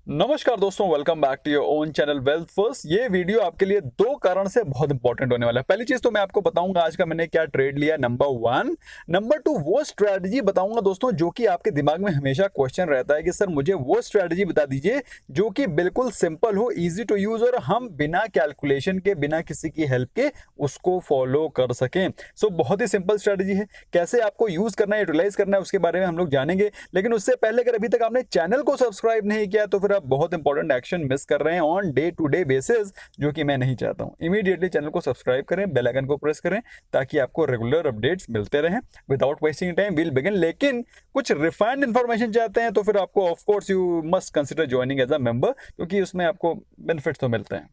नमस्कार दोस्तों, welcome back to your own channel wealth first. ये वीडियो आपके लिए दो कारण से बहुत इंपॉर्टेंट होने वाला है। पहली चीज तो मैं आपको बताऊंगा आज का मैंने क्या ट्रेड लिया, नंबर वन। नंबर टू, वो स्ट्रेटजी बताऊंगा दोस्तों जो कि आपके दिमाग में हमेशा क्वेश्चन रहता है कि सर मुझे वो स्ट्रेटजी बता दीजिए जो कि बिल्कुल सिंपल हो, इजी टू यूज और हम बिना कैलकुलेशन के, बिना किसी की हेल्प के उसको फॉलो कर सकें। सो बहुत ही सिंपल स्ट्रेटजी है, कैसे आपको यूज करना है, यूटिलाइज करना है, उसके बारे में हम लोग जानेंगे। लेकिन उससे पहले अगर अभी तक आपने चैनल को सब्सक्राइब नहीं किया तो फिर आप बहुत इंपॉर्टेंट एक्शन मिस कर रहे हैं on day to day basis, जो कि मैं नहीं चाहता हूं। इमीडिएटली चैनल को सब्सक्राइब करें, बेल आइकन को प्रेस करें ताकि आपको रेगुलर अपडेट्स मिलते रहें। Without wasting time will begin. लेकिन कुछ रिफाइंड इंफॉर्मेशन चाहते हैं तो फिर आपको of course you must consider joining as a member, क्योंकि उसमें आपको बेनिफिट्स तो मिलते हैं।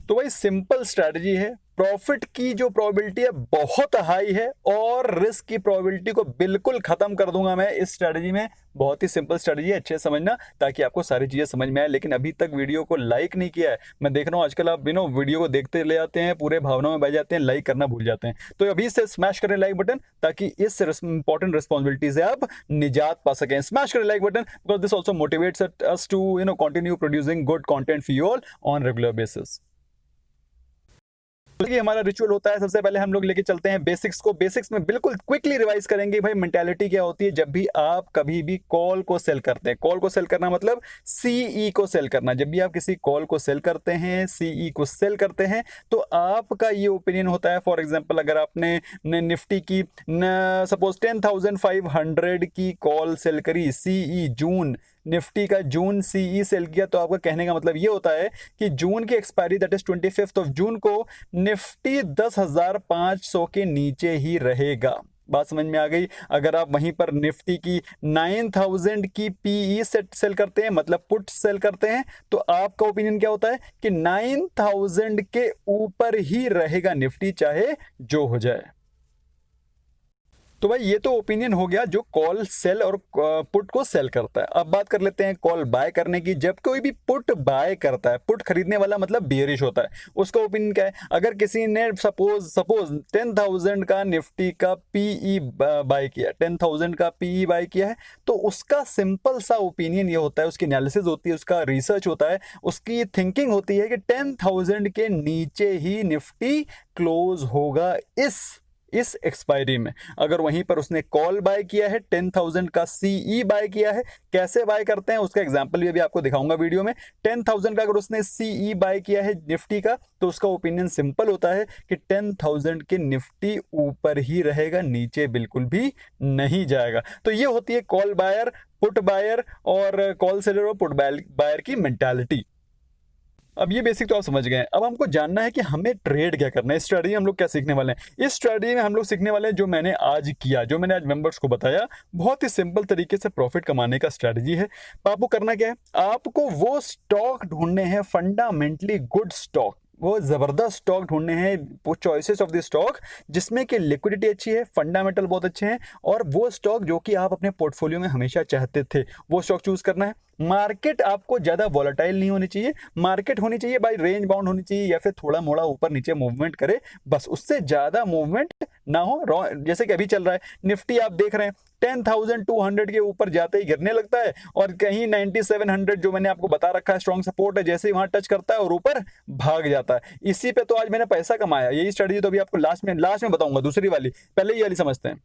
तो भाई सिंपल स्ट्रैटेजी है, प्रॉफिट की जो प्रोबेबिलिटी है बहुत हाई है और रिस्क की प्रोबेबिलिटी को बिल्कुल खत्म कर दूंगा मैं इस स्ट्रैटेजी में। बहुत ही सिंपल स्ट्रैटेजी है, अच्छे से समझना ताकि आपको सारी चीजें समझ में आए। लेकिन अभी तक वीडियो को लाइक नहीं किया है, मैं देख रहा हूं आजकल आप वीडियो को देखते ले जाते हैं, पूरे भावनाओं में बह जाते हैं, लाइक करना भूल जाते हैं। तो अभी से स्मैश करें लाइक बटन ताकि इस इंपॉर्टेंट रिस्पॉन्सिबिलिटी से आप निजात पा सकें। स्मैश करें like button because this also motivates us to continue producing good content for you all on regular basis. देखिए हमारा रिचुअल होता है, सबसे पहले हम लोग लेके चलते हैं बेसिक्स को। बेसिक्स में बिल्कुल क्विकली रिवाइज करेंगे भाई मेंटालिटी क्या होती है जब भी आप कभी भी कॉल को सेल करते हैं। कॉल को सेल करना मतलब सीई को सेल करना। जब भी आप किसी कॉल को सेल करते हैं, सीई को सेल करते हैं, तो आपका ये ओपिनियन होता है। फॉर एग्जांपल अगर आपने निफ्टी की सपोज 10,500 की कॉल सेल करी, सीई जून, निफ्टी का जून सीई सेल किया, तो आपका कहने का मतलब ये होता है कि जून की expiry that is 25 of June को निफ्टी 10,500 के नीचे ही रहेगा। बात समझ में आ गई। अगर आप वहीं पर निफ्टी की 9,000 की पीई सेल करते हैं, मतलब पुट सेल करते हैं, तो आपका ओपिनियन क्या होता है कि 9,000 के ऊपर ही रहेगा निफ्टी, चाहे जो हो जाए। तो भाई ये तो ओपिनियन हो गया जो कॉल सेल और पुट को सेल करता है। अब बात कर लेते हैं कॉल बाय करने की। जब कोई भी पुट बाय करता है, पुट खरीदने वाला मतलब बेयरिश होता है, उसका ओपिनियन क्या है? अगर किसी ने सपोज 10,000 का निफ्टी का पीई बाय किया, 10,000 का पीई बाय किया है, तो उसका सिंपल सा ओपिनियन ये होता है, उसकी एनालिसिस होती है, उसका रिसर्च होता है, उसकी थिंकिंग होती है कि 10,000 के नीचे ही निफ्टी क्लोज होगा इस एक्सपायरी में। अगर वहीं पर उसने कॉल बाय किया है, 10,000 का सीई बाय किया है, कैसे बाय करते हैं उसका एग्जांपल भी अभी आपको दिखाऊंगा वीडियो में। 10,000 का अगर उसने सीई बाय किया है निफ्टी का, तो उसका ओपिनियन सिंपल होता है कि 10,000 के निफ्टी ऊपर ही रहेगा, नीचे बिल्कुल भी नहीं जाएगा। तो ये होती है कॉल बायर, पुट बायर और कॉल सेलर और पुट बायर की मेंटालिटी। अब ये बेसिक तो आप समझ गए हैं। अब हमको जानना है कि हमें ट्रेड क्या करना है, इस स्ट्रेटजी हम लोग क्या सीखने वाले हैं। इस स्ट्रेटजी में हम लोग सीखने वाले हैं जो मैंने आज किया, जो मैंने आज मेंबर्स को बताया, बहुत ही सिंपल तरीके से प्रॉफिट कमाने का स्ट्रेटजी है। आपको करना क्या है, आपको वो स्टॉक ढूंढने हैं, फंडामेंटली गुड स्टॉक, वो जबरदस्त स्टॉक ढूंढने हैं, वो चॉइसेस ऑफ द स्टॉक जिसमें कि लिक्विडिटी अच्छी है, फंडामेंटल बहुत अच्छे हैं, और वो स्टॉक जो कि आप अपने पोर्टफोलियो में हमेशा चाहते थे, वो स्टॉक चूज करना है। मार्केट आपको ज्यादा वॉलेटाइल नहीं होनी चाहिए, मार्केट होनी चाहिए बाय रेंज बाउंड होनी चाहिए, या फिर थोड़ा मोड़ा ऊपर नीचे मूवमेंट करे, बस उससे ज्यादा मूवमेंट ना हो। जैसे कि अभी चल रहा है निफ्टी, आप देख रहे हैं 10,200 के ऊपर जाते ही गिरने लगता है, और कहीं 9,700 जो मैंने आपको बता रखा है स्ट्रॉन्ग सपोर्ट है, जैसे ही वहां टच करता है और ऊपर भाग जाता है। इसी पे तो आज मैंने पैसा कमाया। यही स्ट्रेटजी तो अभी आपको लास्ट में बताऊंगा, दूसरी वाली, पहले ये वाली समझते हैं।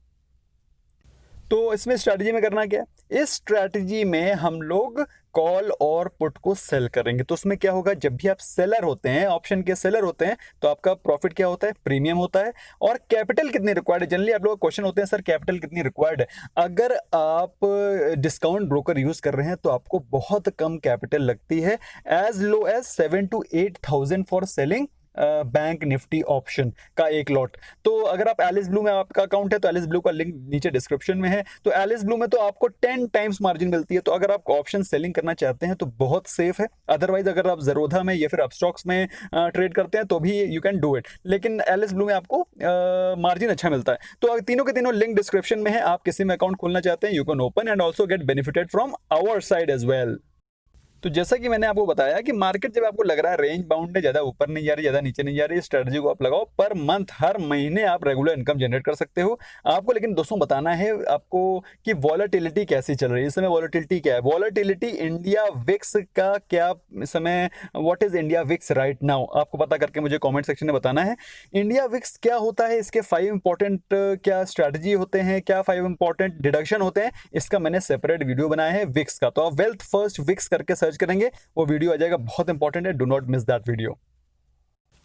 तो इसमें स्ट्रैटेजी में करना क्या है, इस स्ट्रैटेजी में हम लोग कॉल और पुट को सेल करेंगे। तो उसमें क्या होगा, जब भी आप सेलर होते हैं, ऑप्शन के सेलर होते हैं, तो आपका प्रॉफिट क्या होता है, प्रीमियम होता है। और कैपिटल कितनी रिक्वायर्ड है, जनरली आप लोग क्वेश्चन होते हैं सर कैपिटल कितनी रिक्वायर्ड है। अगर आप डिस्काउंट ब्रोकर यूज कर रहे हैं तो आपको बहुत कम कैपिटल लगती है, as low as 7,000 to 8,000 for selling bank Nifty option का एक लॉट। तो अगर आप एलिस ब्लू में आपका अकाउंट है तो एलिस ब्लू का लिंक नीचे डिस्क्रिप्शन में है। तो एलिस ब्लू में तो आपको 10 टाइम्स मार्जिन मिलती है। तो अगर आप ऑप्शन सेलिंग करना चाहते हैं तो बहुत सेफ है। अदरवाइज अगर आप जरोधा में या फिर अपस्टॉक्स में ट्रेड करते हैं तो भी यू कैन डू इट, लेकिन एलिस ब्लू में आपको मार्जिन अच्छा मिलता है। तो तीनों के तीनों लिंक डिस्क्रिप्शन में है। आप किसी में अकाउंट खोलना चाहते हैं, you can open and also get benefited from our side as well. तो जैसा कि मैंने आपको बताया कि मार्केट जब आपको लग रहा है रेंज बाउंड है, ज़्यादा ऊपर नहीं जा रही, ज़्यादा नीचे नहीं जा रही, स्ट्रेटजी को आप लगाओ, पर मंथ हर महीने आप रेगुलर इनकम जनरेट कर सकते हो। आपको लेकिन दोस्तों बताना है आपको कि वॉलेटिलिटी कैसी चल रही है इस समय। वॉलेटिलिटी क्या है? वॉलेटिलिटी इंडिया विक्स का क्या इस समय, what is India VIX right now, आपको पता करके मुझे कॉमेंट सेक्शन में बताना है। इंडिया विक्स क्या होता है, इसके 5 इंपॉर्टेंट क्या स्ट्रैटेजी होते हैं, क्या 5 इंपॉर्टेंट डिडक्शन होते हैं, इसका मैंने सेपरेट वीडियो बनाया है विक्स का। तो आप वेल्थ फर्स्ट विक्स करके सर्च करेंगे, वो वीडियो आ जाएगा, बहुत इंपॉर्टेंट है, do not miss that video.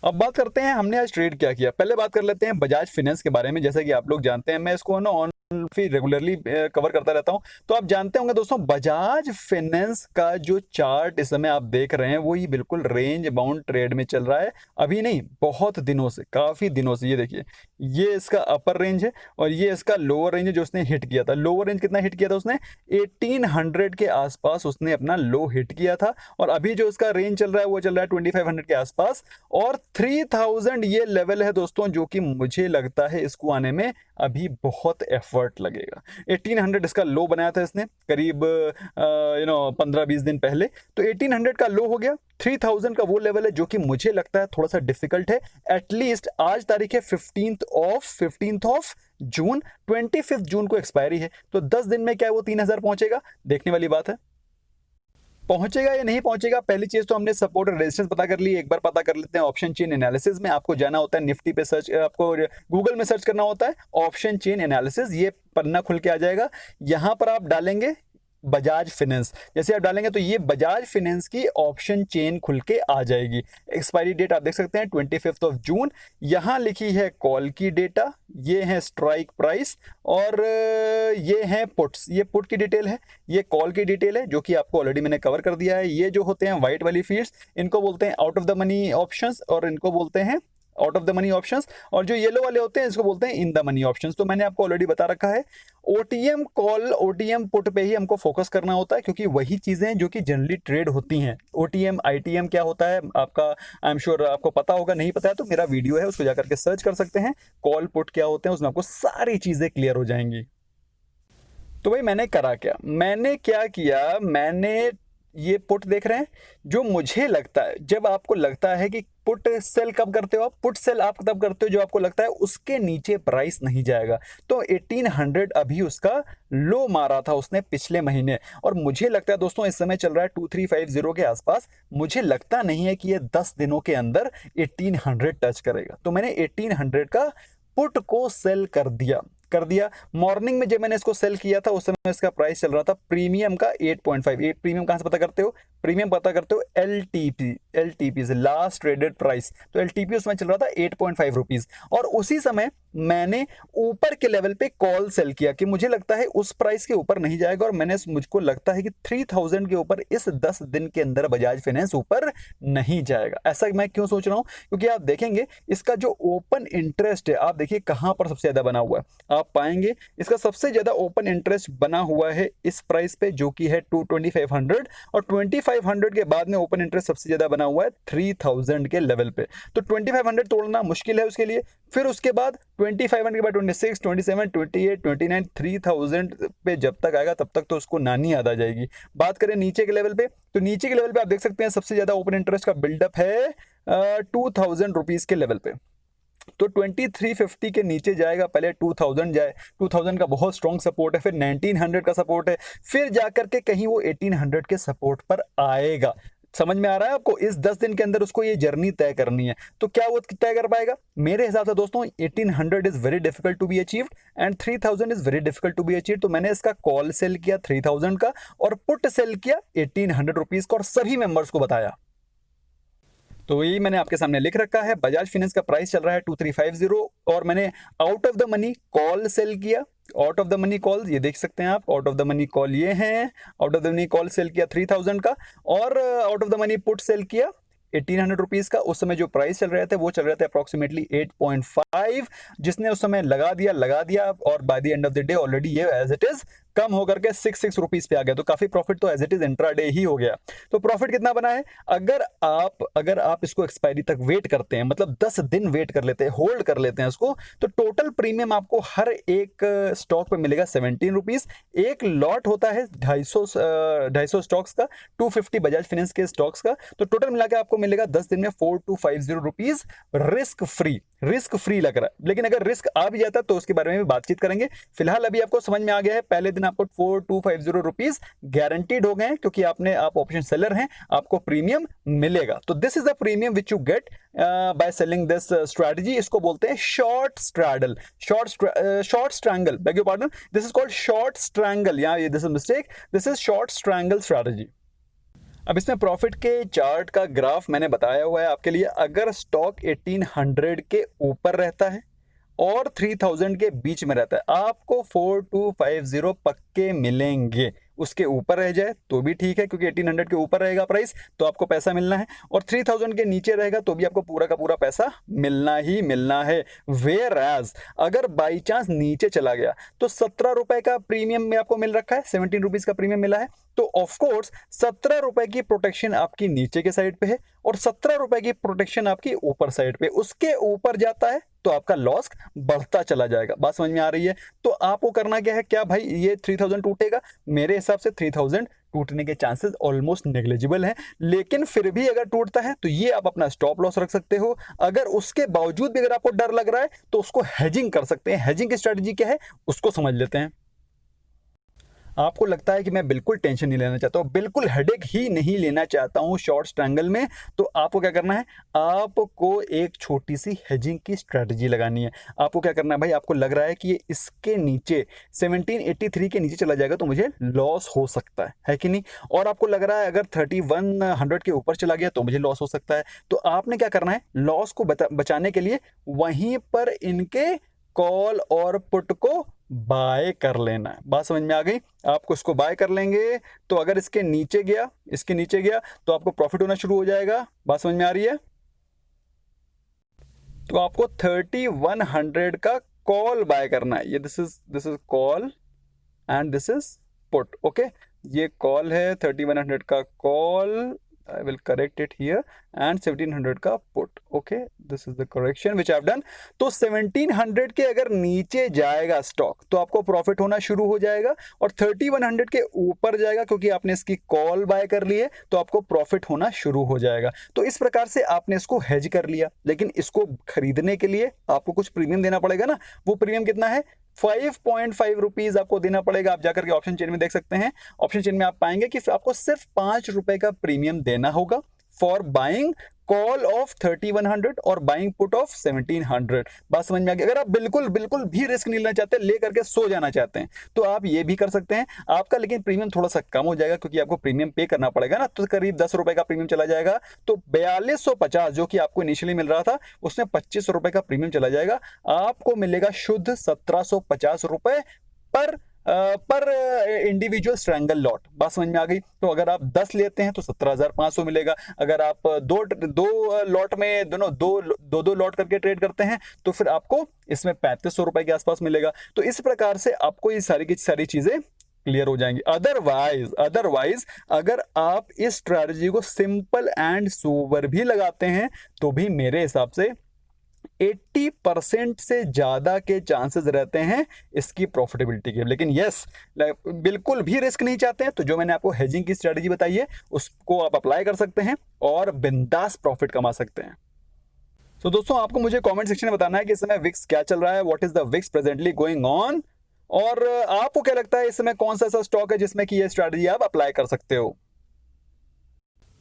अब बात करते हैं हमने आज ट्रेड क्या किया। पहले बात कर लेते हैं बजाज फाइनेंस के बारे में। जैसा कि आप लोग जानते हैं, मैं इसको ना ऑन फिर रेगुलरली कवर करता रहता हूं, तो आप जानते होंगे दोस्तों बजाज फाइनेंस का जो चार्ट इस समय आप देख रहे हैं वो ही बिल्कुल रेंज बाउंड ट्रेड में चल रहा है। अभी नहीं, बहुत दिनों से, काफी दिनों से। ये देखिए, ये इसका अपर रेंज है और ये इसका लोअर रेंज है जो उसने हिट किया था। लोअर रेंज कितना हिट किया था उसने? 1800 के आसपास उसने अपना लो हिट किया था। और अभी जो इसका रेंज चल रहा है वो चल रहा है 2500 के आसपास। और 3000 ये लेवल है दोस्तों, जो कि मुझे लगता है इसको आने में अभी बहुत एफर्ट लगेगा। 1800 इसका लो बनाया था इसने करीब 15-20 दिन पहले, तो 1800 का लो हो गया। 3000 का वो लेवल है जो कि मुझे लगता है थोड़ा सा डिफिकल्ट है। एटलीस्ट आज तारीख है 15th ऑफ जून, 25 जून को एक्सपायरी है, तो 10 दिन में क्या है वो 3000 पहुंचेगा, देखने वाली बात है। पहुंचेगा या नहीं पहुंचेगा, पहली चीज तो हमने सपोर्ट और रेजिस्टेंस पता कर ली। एक बार पता कर लेते हैं ऑप्शन चेन एनालिसिस में। आपको जाना होता है निफ्टी पे सर्च, आपको गूगल में सर्च करना होता है ऑप्शन चेन एनालिसिस, ये पन्ना खुल के आ जाएगा। यहां पर आप डालेंगे बजाज फाइनेंस, जैसे आप डालेंगे तो ये बजाज फाइनेंस की ऑप्शन चेन खुल के आ जाएगी। एक्सपायरी डेट आप देख सकते हैं 25 जून। यहां लिखी है कॉल की डेटा, ये है स्ट्राइक प्राइस, और ये है पुट्स। ये पुट की डिटेल है, ये कॉल की डिटेल है, जो कि आपको ऑलरेडी मैंने कवर कर दिया है। ये जो होते हैं व्हाइट वाली फील्ड्स, इनको बोलते हैं out of the money options, और इनको बोलते हैं out of the money options, और जो येलो वाले होते हैं इसको बोलते हैं इन द मनी ऑप्शंस। तो मैंने आपको ऑलरेडी बता रखा है, ओटीएम कॉल, ओटीएम पुट पे ही हमको फोकस करना होता है, क्योंकि वही चीजें जो कि जनरली ट्रेड होती हैं। ओटीएम आईटीएम क्या होता है आपका, आई एम श्योर आपको पता होगा, नहीं पता है तो मेरा वीडियो है उसको जाकर के सर्च कर सकते हैं। कॉल पुट क्या होते हैं, उसमें आपको सारी चीजें क्लियर हो जाएंगी। तो भाई मैंने करा क्या, मैंने क्या किया, मैंने ये पुट देख रहे हैं, जो मुझे लगता है, जब आपको लगता है कि पुट सेल कब करते हो आप, पुट सेल आप तब करते हो जो आपको लगता है उसके नीचे प्राइस नहीं जाएगा। तो 1800 अभी उसका लो मारा था उसने पिछले महीने, और मुझे लगता है दोस्तों इस समय चल रहा है 2350 के आसपास। मुझे लगता नहीं है कि ये 10 दिनों के अंदर 1800 टच करेगा। तो मैंने 1800 का पुट को सेल कर दिया। मॉर्निंग में जब मैंने इसको सेल किया था उस समय इसका प्राइस चल रहा था प्रीमियम का 8.5। प्रीमियम कहां से पता करते हो? प्रीमियम पता करते हो एलटीपी से, लास्ट ट्रेडेड प्राइस। तो एलटीपी उसमें चल रहा था 8.5 रुपीज, और उसी समय मैंने ऊपर के लेवल पे कॉल सेल किया कि मुझे लगता है उस प्राइस के ऊपर नहीं जाएगा, और मुझको लगता है कि 3000 के ऊपर इस 10 दिन के अंदर बजाज फाइनेंस ऊपर नहीं जाएगा। ऐसा मैं क्यों सोच रहा हूं? क्योंकि आप देखेंगे इसका जो ओपन इंटरेस्ट है, आप देखिए कहां पर सबसे ज्यादा बना हुआ है। आप पाएंगे इसका सबसे ज्यादा ओपन इंटरेस्ट बना हुआ है इस प्राइस पे, जो कि है 2500, और 2500 के बाद में ओपन इंटरेस्ट सबसे ज्यादा बना हुआ है 3000 के लेवल पे। तो 2500 तोड़ना मुश्किल है उसके लिए। फिर उसके बाद 2500 के बाद 26, 27, 28, 29, 3000 पे जब तक आएगा तब तक तो उसको नानी याद आ जाएगी। बात करें नीचे के लेवल पे, तो नीचे के लेवल पे आप देख सकते हैं सबसे ज्यादा ओपन इंटरेस्ट का बिल्डअप है 2000 रुपीज के लेवल पे। तो 2350 के नीचे जाएगा, पहले 2000 जाए, 2000 का बहुत स्ट्रॉन्ग सपोर्ट है, फिर 1900 का सपोर्ट है, फिर जाकर के कहीं वो 1800 के सपोर्ट पर आएगा। समझ में आ रहा है आपको? इस 10 दिन के अंदर उसको ये जर्नी तय करनी है। तो क्या वो तय कर पाएगा? मेरे हिसाब से दोस्तों 1800 is very difficult to be achieved and 3000 is very difficult to be achieved. तो मैंने इसका कॉल सेल किया 3000 का, और पुट सेल किया 1800 रुपीज का, और सभी मेंबर्स को बताया। तो यही मैंने आपके सामने लिख रखा है। बजाज फाइनेंस का प्राइस चल रहा है 2350, और मैंने out of the money call sell किया। Out of the money call ये देख सकते हैं आप, out of the money call ये हैं। Out of the money call sell किया 3000 का, और out of the money put sell किया 1800 रुपीज का। उस समय जो प्राइस चल रहे थे वो चल रहे थे अप्रोक्सीमेटली 8.5, जिसने उस समय लगा दिया और by the end of the day already ये एज इट इज कम होकर के 6 रुपीज पे आ गया। तो काफी प्रॉफिट तो एज इट इज इंट्राडे ही हो गया। तो प्रॉफिट कितना बना है? अगर आप इसको एक्सपायरी तक वेट करते हैं, मतलब 10 दिन वेट कर लेते हैं, होल्ड कर लेते हैं इसको, तो टोटल प्रीमियम आपको हर एक स्टॉक पे मिलेगा 17 रुपीज। एक लॉट होता है 250 स्टॉक्स का, 250 बजाज फाइनेंस के स्टॉक्स का। तो टोटल मिला के आपको मिलेगा 10 दिन में 4250 रुपीज रिस्क फ्री लग रहा है। लेकिन अगर रिस्क आ भी जाता तो उसके बारे में भी बातचीत करेंगे। फिलहाल अभी आपको समझ में आ गया है, पहले दिन आपको 4250 रुपीज गारंटीड हो गए हैं, क्योंकि आप ऑप्शन सेलर हैं, आपको प्रीमियम मिलेगा। तो this is the premium which you get by selling this strategy. इसको बोलते हैं short straddle, short strangle, beg your pardon, this is called short strangle. यहाँ this is mistake, this is short strangle strategy. अब इसमें profit के chart का graph मैंने बताया हुआ है आपके लिए। अगर स्टॉक 1800 के ऊपर रहता है और 3000 के बीच में रहता है, आपको 4250 पक्के मिलेंगे। उसके ऊपर रह जाए तो भी ठीक है, क्योंकि 1800 के ऊपर रहेगा प्राइस तो आपको पैसा मिलना है, और 3000 के नीचे रहेगा तो भी आपको पूरा का पूरा पैसा मिलना ही मिलना है। वेयर एज अगर बाई चांस नीचे चला गया तो 17 रुपए का प्रीमियम में आपको मिल रखा है, 17 रुपीज का प्रीमियम मिला है। तो ऑफकोर्स 17 रुपए की प्रोटेक्शन आपकी नीचे के साइड पे है और 17 रुपए की प्रोटेक्शन आपकी ऊपर साइड पे। उसके ऊपर जाता है तो आपका लॉस बढ़ता चला जाएगा। बात समझ में आ रही है? तो आपको करना क्या है, क्या भाई ये 3000 टूटेगा? मेरे हिसाब से 3000 टूटने के चांसेस ऑलमोस्ट नेग्लिजिबल हैं, लेकिन फिर भी अगर टूटता है तो ये आप अपना स्टॉप लॉस रख सकते हो। अगर उसके बावजूद भी अगर आपको डर लग रहा है तो उसको हेजिंग कर सकते हैं। हेजिंग की स्ट्रेटजी क्या है उसको समझ लेते हैं। आपको लगता है कि मैं बिल्कुल टेंशन नहीं लेना चाहता हूँ, बिल्कुल हेडेक ही नहीं लेना चाहता हूँ शॉर्ट स्ट्रैंगल में, तो आपको क्या करना है, आपको एक छोटी सी हेजिंग की स्ट्रेटजी लगानी है। आपको क्या करना है भाई, आपको लग रहा है कि ये इसके नीचे 1783 के नीचे चला जाएगा तो मुझे लॉस हो सकता है कि नहीं, और आपको लग रहा है अगर 3100 के ऊपर चला गया तो मुझे लॉस हो सकता है। तो आपने क्या करना है, लॉस को बचाने के लिए वहीं पर इनके कॉल और पुट को बाय कर लेना है। बात समझ में आ गई? आपको इसको बाय कर लेंगे तो अगर इसके नीचे गया तो आपको प्रॉफिट होना शुरू हो जाएगा। बात समझ में आ रही है? तो आपको 3100 का कॉल बाय करना है। ये this is call and this is put. Okay, ये कॉल है, 3100 का call, I will correct it here, and 1700 का put. Okay, this is the correction which I have done. तो 1700 के अगर नीचे जाएगा स्टॉक तो आपको प्रॉफिट होना शुरू हो जाएगा, और 3100 के ऊपर जाएगा क्योंकि आपने इसकी कॉल बाय कर ली है तो आपको प्रॉफिट होना शुरू हो जाएगा। तो इस प्रकार से आपने इसको हेज कर लिया, लेकिन इसको खरीदने के लिए आपको कुछ प्रीमियम देना पड़ेगा ना। वो प्रीमियम कितना है? 5.5 रुपीज आपको देना पड़ेगा। आप जाकर के ऑप्शन चेन में देख सकते हैं। ऑप्शन चेन में आप पाएंगे कि आपको सिर्फ 5 रुपए का प्रीमियम देना होगा फॉर बाइंग कॉल ऑफ 3100 और बाइंग पुट ऑफ 1700। बात समझ में आ गई? अगर आप बिल्कुल भी रिस्क नहीं लेना चाहते, ले करके सो जाना चाहते हैं, तो आप ये भी कर सकते हैं। आपका लेकिन प्रीमियम थोड़ा सा कम हो जाएगा क्योंकि आपको प्रीमियम पे करना पड़ेगा ना, तो करीब 10 रुपए का प्रीमियम चला जाएगा। तो 4250 जो कि आपको इनिशियली मिल रहा था उसमें 25 रुपए का प्रीमियम चला जाएगा। आपको मिलेगा शुद्ध 1750 रुपए पर इंडिविजुअल स्ट्रैंगल लॉट। बात समझ में आ गई? तो अगर आप 10 लेते हैं तो 17,500 मिलेगा। अगर आप दो लॉट में दो लॉट करके ट्रेड करते हैं तो फिर आपको इसमें 3500 रुपए के आसपास मिलेगा। तो इस प्रकार से आपको ये सारी की सारी चीजें क्लियर हो जाएंगी। अदरवाइज अगर आप इस स्ट्रैटेजी को सिंपल एंड सोबर भी लगाते हैं तो भी मेरे हिसाब से 80% से ज्यादा के चांसेस रहते हैं इसकी प्रॉफिटेबिलिटी के। लेकिन यस, बिल्कुल भी रिस्क नहीं चाहते हैं तो जो मैंने आपको हेजिंग की स्ट्रेटजी बताई है उसको आप अप्लाई कर सकते हैं और बिंदास प्रॉफिट कमा सकते हैं। तो दोस्तों, आपको मुझे कमेंट सेक्शन में बताना है कि इस समय विक्स क्या चल रहा है, what is the VIX presently going on, और आपको क्या लगता है इस समय कौन सा ऐसा स्टॉक है जिसमें कि ये स्ट्रेटजी आप अप्लाई कर सकते हो।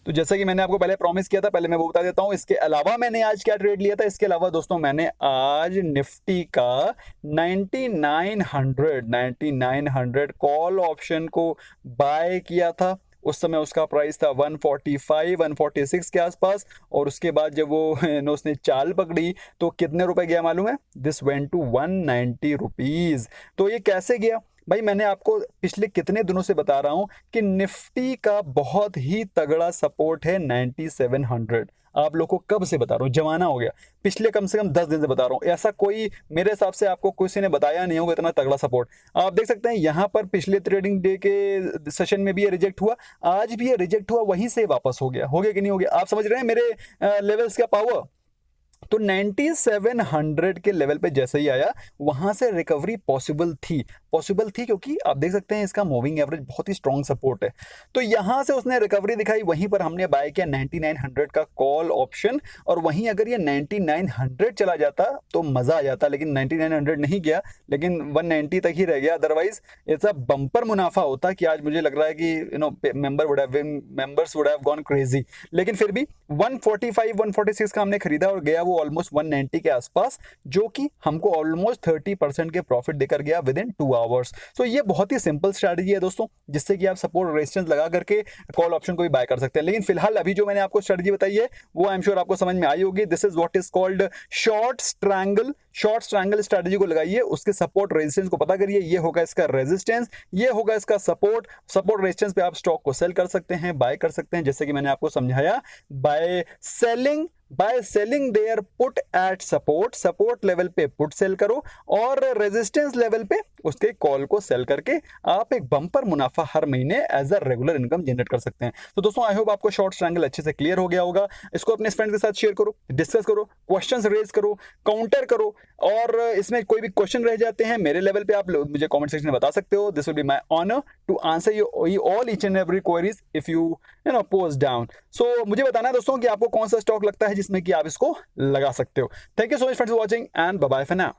तो जैसा कि मैंने आपको पहले प्रॉमिस किया था, पहले मैं वो बता देता हूं। इसके अलावा मैंने आज क्या ट्रेड लिया था, इसके अलावा दोस्तों मैंने आज निफ्टी का 9900 कॉल ऑप्शन को बाय किया था। उस समय उसका प्राइस था 146 के आसपास, और उसके बाद जब वो उसने चाल पकड़ी तो कितने रुपए गया मालूम है? This went to 190 rupees. तो ये कैसे गया? भाई मैंने आपको पिछले कितने दिनों से बता रहा हूं कि निफ्टी का बहुत ही तगड़ा सपोर्ट है 9700। आप लोग को कब से बता रहा हूँ, जमाना हो गया, पिछले कम से कम 10 दिन से बता रहा हूँ। ऐसा कोई मेरे हिसाब से आपको किसी ने बताया नहीं होगा इतना तगड़ा सपोर्ट। आप देख सकते हैं यहाँ पर पिछले ट्रेडिंग डे के सेशन में भी ये रिजेक्ट हुआ, आज भी ये रिजेक्ट हुआ, वहीं से वापस हो गया कि नहीं हो गया। आप समझ रहे हैं मेरे लेवल्स का पावर। तो 9700 के लेवल पे जैसे ही आया वहां से रिकवरी पॉसिबल थी क्योंकि आप देख सकते हैं इसका मूविंग एवरेज बहुत ही स्ट्रॉन्ग सपोर्ट है। तो यहां से उसने रिकवरी दिखाई, वहीं पर हमने बाय किया 9900 का कॉल ऑप्शन, और वहीं अगर ये 9900 चला जाता तो मजा आ जाता, लेकिन 9900 नहीं गया, लेकिन 190 तक ही रह गया। अदरवाइज ऐसा बम्पर मुनाफा होता कि आज मुझे लग रहा है कि members would have gone crazy. लेकिन फिर भी 145 146 का हमने खरीदा और गया वो ऑलमोस्ट 190 के आसपास, जो कि हमको ऑलमोस्ट 30% के प्रॉफिट देकर गया विद इन 2 आवर्स। तो ये बहुत ही सिंपल स्ट्रैटेजी है दोस्तों, जिससे कि आप सपोर्ट रेजिस्टेंस लगा करके कॉल ऑप्शन को भी बाय कर सकते हैं। लेकिन फिलहाल अभी जो मैंने आपको स्ट्रैटेजी बताई है वो आई एम श्योर आपको समझ में आई होगी। This is what is called short strangle strategy को लगाइए, उसके सपोर्ट रेजिस्टेंस को पता करिए, ये होगा इसका रेजिस्टेंस, ये होगा इसका सपोर्ट रेजिस्टेंस पे आप स्टॉक को सेल कर सकते हैं, बाय कर सकते हैं, जैसे कि मैंने आपको समझाया, by selling their put at support level पे पुट सेल करो, और रेजिस्टेंस लेवल पे उसके कॉल को सेल करके आप एक बम्पर मुनाफा हर महीने as a regular income generate कर सकते हैं। तो दोस्तों आई होप आपको शॉर्ट ट्रायंगल अच्छे से क्लियर हो गया होगा। इसको अपने फ्रेंड के साथ शेयर करो, डिस्कस करो, क्वेश्चंस रेज करो, काउंटर करो, और इसमें कोई भी क्वेश्चन रह जाते हैं मेरे लेवल पे आप मुझे कमेंट सेक्शन में बता सकते हो। This will be my honour to answer you all each and every queries if you post down. So मुझे बताना है दोस्तों कि आपको कौन सा स्टॉक लगता है जिसमें कि आप इसको लगा सकते हो। Thank you so much for watching and bye bye for now.